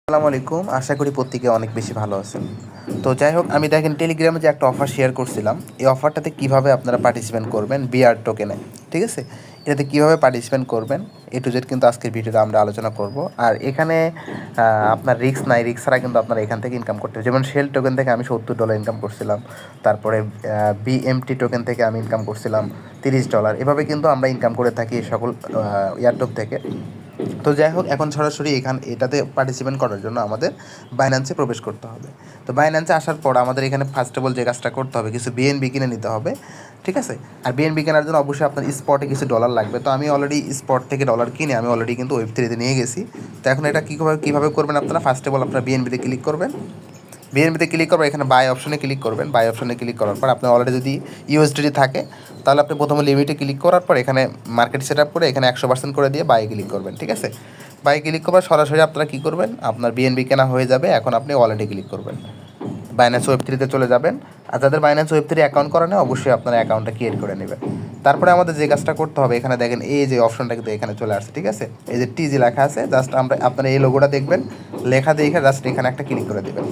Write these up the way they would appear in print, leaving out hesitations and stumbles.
আসসালামু আলাইকুম। আশা করি প্রত্যেকে অনেক বেশি ভালো আছেন। তো যাই হোক, আমি দেখেন টেলিগ্রামে যে একটা অফার শেয়ার করছিলাম, এই অফারটাতে কীভাবে আপনারা পার্টিসিপেট করবেন বিআর টোকেনে, ঠিক আছে? এটাতে কীভাবে পার্টিসিপেট করবেন এ টু জেড কিন্তু আজকের ভিডিওতে আমরা আলোচনা করব। আর এখানে আপনার রিস্ক নাই, রিস্ক ছাড়া কিন্তু আপনারা এখান থেকে ইনকাম করতে হবে। যেমন শেল টোকেন থেকে আমি $70 ইনকাম করছিলাম, তারপরে বিএমটি টোকেন থেকে আমি ইনকাম করছিলাম $30। এভাবে কিন্তু আমরা ইনকাম করে থাকি এই সকল এয়ারটপ থেকে। তো যাই হোক, এখন সরাসরি এটাতে পার্টিসিপেট করার জন্য আমাদের বাইন্যান্সে প্রবেশ করতে হবে। তো বাইন্যান্সে আসার পর আমাদের এখানে ফার্স্ট অফ অল যে কাজটা করতে হবে, কিছু বিএনবি কিনে নিতে হবে, ঠিক আছে? আর বিএনবি কেনার জন্য অবশ্যই আপনার স্পটে কিছু ডলার লাগবে। তো আমি অলরেডি স্পট থেকে ডলার কিনে আমি অলরেডি কিন্তু ওয়েব3-তে নিয়ে গেছি। তো এখন এটা কীভাবে করবেন আপনারা, ফার্স্ট অফ অল আপনারা বিএনবিতে ক্লিক করবেন। বিএনবিতে ক্লিক করবেন, এখানে বাই অপশনে ক্লিক করবেন। বাই অপশনে ক্লিক করার পর আপনার অলরেডি যদি ইউএসডিটি থাকে তাহলে আপনি প্রথমে লিমিটে ক্লিক করার পর এখানে মার্কেট সেট আপ করে এখানে 100% করে দিয়ে বাই ক্লিক করবেন, ঠিক আছে? বাই ক্লিক করবার সরাসরি আপনারা কী করবেন, আপনার বিএনবি কেনা হয়ে যাবে। এখন আপনি ওয়ালেটে ক্লিক করবেন, বাইন্যান্স ওয়েব3-তে চলে যাবেন। আর যাদের বাইন্যান্স ওয়েব3 অ্যাকাউন্ট করা নেই অবশ্যই আপনারা অ্যাকাউন্টটা ক্রিয়েট করে নেবেন। তারপরে আমাদের যে কাজটা করতে হবে, এখানে দেখেন এই যে অপশনটা কিন্তু এখানে চলে আসছে, ঠিক আছে? এই যে টিজি লেখা আছে, জাস্ট আপনারা এই লোগোটা দেখবেন, লেখা দেখে জাস্ট এখানে একটা ক্লিক করে দেবেন।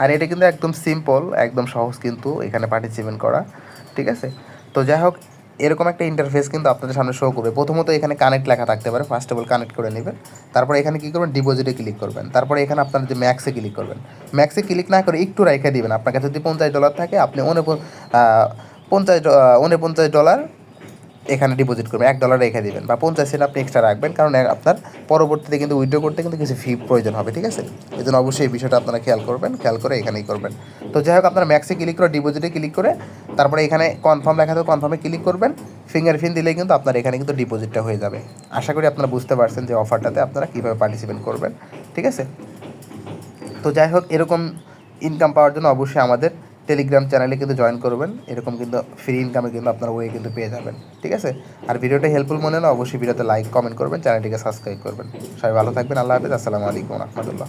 আর এটা কিন্তু একদম সিম্পল, একদম সহজ কিন্তু এখানে পার্টিসিপেট করা, ঠিক আছে? তো যাই হোক, এরকম একটা ইন্টারফেস কিন্তু আপনাদের সামনে শো করবে। প্রথমত এখানে কানেক্ট লেখা থাকতে পারে, ফার্স্ট অফ অল কানেক্ট করে নেবেন। তারপরে এখানে কী করবেন, ডিপোজিটে ক্লিক করবেন। তারপরে এখানে আপনার যে ম্যাক্সে ক্লিক করবেন, ম্যাক্সে ক্লিক না করে একটু রেখে দিবেন। আপনার কাছে যদি $50 থাকে আপনি $49 এখানে ডিপোজিট করবেন, $1 রেখে দেবেন বা 50 সেন্ট আপনি এক্সট্রা রাখবেন, কারণ আপনার পরবর্তীতে কিন্তু উইথড্র করতে কিন্তু কিছু ফি প্রয়োজন হবে, ঠিক আছে? এই জন্য অবশ্যই এই বিষয়টা আপনারা খেয়াল করবেন, খেয়াল করে এখানেই করবেন। তো যাই হোক, আপনার ম্যাক্সে ক্লিক করে ডিপোজিটে ক্লিক করে তারপরে এখানে কনফার্ম লেখা থাকে, কনফার্মে ক্লিক করবেন। ফিঙ্গারপ্রিন্ট দিলেই কিন্তু আপনার এখানে কিন্তু ডিপোজিটটা হয়ে যাবে। আশা করি আপনারা বুঝতে পারছেন যে অফারটাতে আপনারা কীভাবে পার্টিসিপেট করবেন, ঠিক আছে? তো যাই হোক, এরকম ইনকাম পাওয়ার জন্য অবশ্যই আমাদের টেলিগ্রাম চ্যানেলে কিন্তু জয়েন করবেন। এরকম কিন্তু ফ্রি ইনকামে কিন্তু আপনার ওয়ে কিন্তু পেয়ে যাবেন, ঠিক আছে? আর ভিডিওটা হেল্পফুল মনে হলে অবশ্যই ভিডিওতে লাইক কমেন্ট করবেন, চ্যানেলটিকে সাবস্ক্রাইব করবেন। সবাই ভালো থাকবেন। আল্লাহ হাফেজ। আসসালামু আলাইকুম রহমতুল্লাহ।